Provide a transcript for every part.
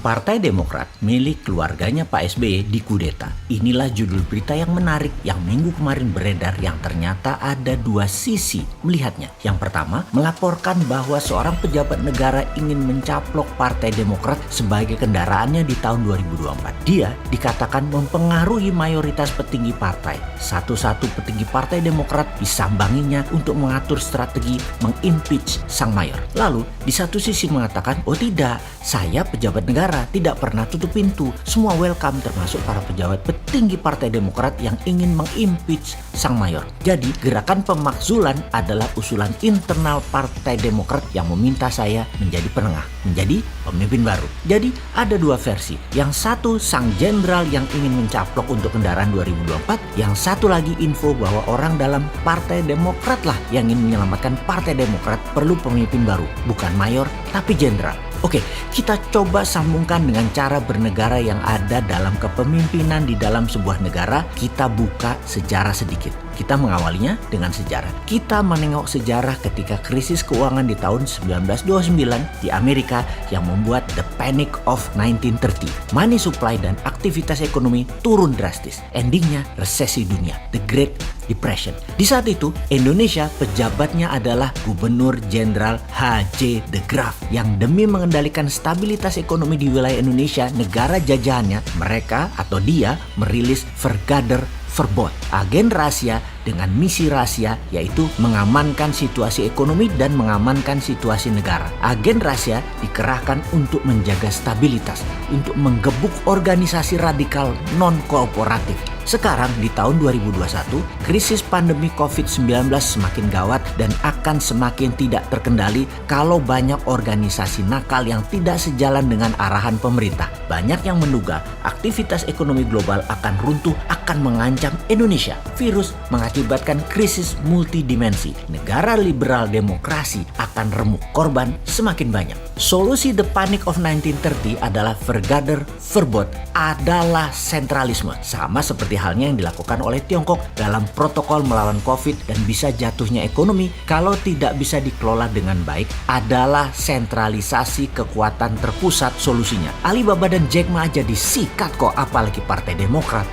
Partai Demokrat milik keluarganya Pak SBY dikudeta. Inilah judul berita yang menarik yang minggu kemarin beredar yang ternyata ada dua sisi melihatnya. Yang pertama, melaporkan bahwa seorang pejabat negara ingin mencaplok Partai Demokrat sebagai kendaraannya di tahun 2024. Dia dikatakan mempengaruhi mayoritas petinggi partai. Satu-satu petinggi Partai Demokrat disambanginya untuk mengatur strategi mengimpeach sang mayor. Lalu di satu sisi mengatakan, oh tidak, saya pejabat negara tidak pernah tutup pintu. Semua welcome, termasuk para pejabat petinggi Partai Demokrat yang ingin mengimpeach sang mayor. Jadi gerakan pemakzulan adalah usulan internal Partai Demokrat yang meminta saya menjadi penengah, menjadi pemimpin baru. Jadi ada dua versi. Yang satu sang jenderal yang ingin mencaplok untuk kendaraan 2024. Yang satu lagi info bahwa orang dalam Partai Demokrat lah yang ingin menyelamatkan Partai Demokrat perlu pemimpin baru. Bukan mayor tapi jenderal. Oke, kita coba sambungkan dengan cara bernegara yang ada dalam kepemimpinan di dalam sebuah negara. Kita buka sejarah sedikit. Kita mengawalinya dengan sejarah. Kita menengok sejarah ketika krisis keuangan di tahun 1929 di Amerika yang membuat the Panic of 1930. Money supply dan aktivitas ekonomi turun drastis. Endingnya resesi dunia, the Great Depression. Di saat itu, Indonesia pejabatnya adalah Gubernur Jenderal H.J. de Graaf yang demi mengendalikan stabilitas ekonomi di wilayah Indonesia, negara jajahannya, mereka atau dia merilis Vergader Verbod, agen rahasia dengan misi rahasia, yaitu mengamankan situasi ekonomi dan mengamankan situasi negara. Agen rahasia dikerahkan untuk menjaga stabilitas, untuk menggebuk organisasi radikal non-kooperatif. Sekarang di tahun 2021, krisis pandemi COVID-19 semakin gawat dan akan semakin tidak terkendali kalau banyak organisasi nakal yang tidak sejalan dengan arahan pemerintah. Banyak yang menduga aktivitas ekonomi global akan runtuh, akan mengancam Indonesia. Virus mengakibatkan krisis multidimensi. Negara liberal demokrasi akan remuk, korban semakin banyak. Solusi the Panic of 1930 adalah Vergader Verbod, adalah sentralisme. Sama seperti halnya yang dilakukan oleh Tiongkok dalam protokol melawan COVID, dan bisa jatuhnya ekonomi kalau tidak bisa dikelola dengan baik adalah sentralisasi kekuatan terpusat solusinya. Alibaba dan Jack Ma aja disikat kok, apalagi Partai Demokrat.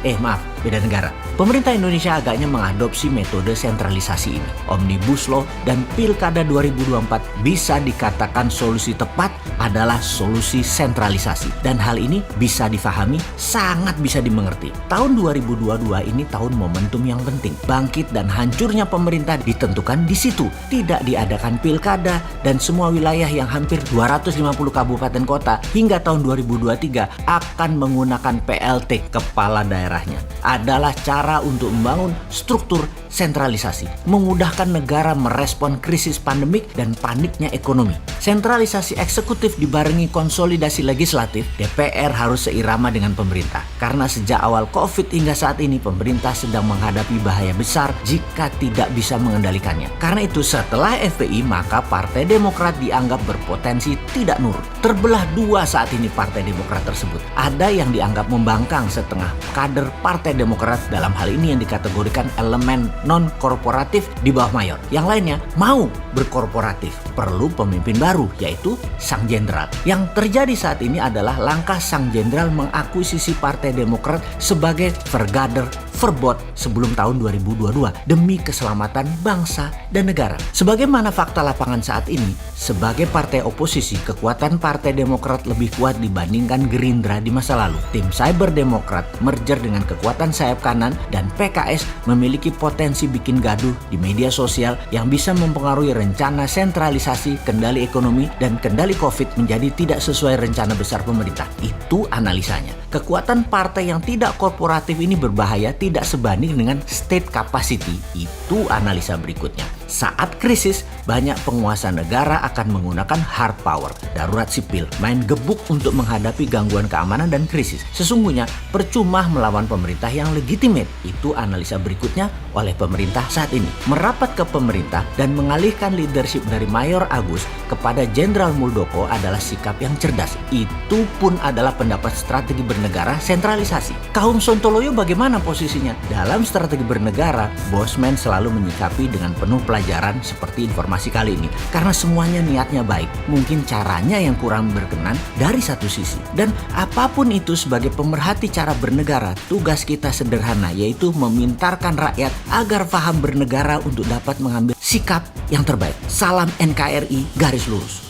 Beda negara. Pemerintah Indonesia agaknya mengadopsi metode sentralisasi ini. Omnibus Law dan Pilkada 2024 bisa dikatakan solusi tepat adalah solusi sentralisasi. Dan hal ini bisa difahami, sangat bisa dimengerti. Tahun 2022 ini tahun momentum yang penting. Bangkit dan hancurnya pemerintah ditentukan di situ. Tidak diadakan pilkada dan semua wilayah yang hampir 250 kabupaten kota hingga tahun 2023 akan menggunakan PLT, kepala daerahnya. Adalah cara untuk membangun struktur sentralisasi, memudahkan negara merespon krisis pandemik dan paniknya ekonomi. Sentralisasi eksekutif dibarengi konsolidasi legislatif, DPR harus seirama dengan pemerintah. Karena sejak awal COVID hingga saat ini pemerintah sedang menghadapi bahaya besar jika tidak bisa mengendalikannya. Karena itu setelah FPI maka Partai Demokrat dianggap berpotensi tidak nurut. Terbelah dua saat ini Partai Demokrat tersebut. Ada yang dianggap membangkang setengah kader Partai Demokrat, dalam hal ini yang dikategorikan elemen non-korporatif di bawah mayor. Yang lainnya mau berkorporatif. Perlu pemimpin baru, yaitu sang jenderal. Yang terjadi saat ini adalah langkah sang jenderal mengakuisisi Partai Demokrat sebagai Vergader Verbod sebelum tahun 2022 demi keselamatan bangsa dan negara. Sebagaimana fakta lapangan saat ini, sebagai partai oposisi, kekuatan Partai Demokrat lebih kuat dibandingkan Gerindra di masa lalu. Tim Cyber Demokrat merger dengan kekuatan sayap kanan dan PKS memiliki potensi bikin gaduh di media sosial yang bisa mempengaruhi rencana sentralisasi kendali ekonomi dan kendali COVID menjadi tidak sesuai rencana besar pemerintah. Itu analisanya. Kekuatan partai yang tidak korporatif ini berbahaya tidak sebanding dengan state capacity. Itu analisa berikutnya. Saat krisis, banyak penguasa negara akan menggunakan hard power, darurat sipil, main gebuk untuk menghadapi gangguan keamanan dan krisis. Sesungguhnya percuma melawan pemerintah yang legitimate. Itu analisa berikutnya oleh pemerintah saat ini. Merapat ke pemerintah dan mengalihkan leadership dari Mayor Agus kepada Jenderal Muldoko adalah sikap yang cerdas. Itu pun adalah pendapat strategi bernegara sentralisasi. Kaum Sontoloyo bagaimana posisinya? Dalam strategi bernegara, Bosman selalu menyikapi dengan penuh pelajaran seperti informasi kali ini. Karena semuanya niatnya baik, mungkin caranya yang kurang berkenan dari satu sisi. Dan apapun itu sebagai pemerhati cara bernegara, tugas kita sederhana, yaitu memintarkan rakyat agar paham bernegara untuk dapat mengambil sikap yang terbaik. Salam NKRI garis lurus.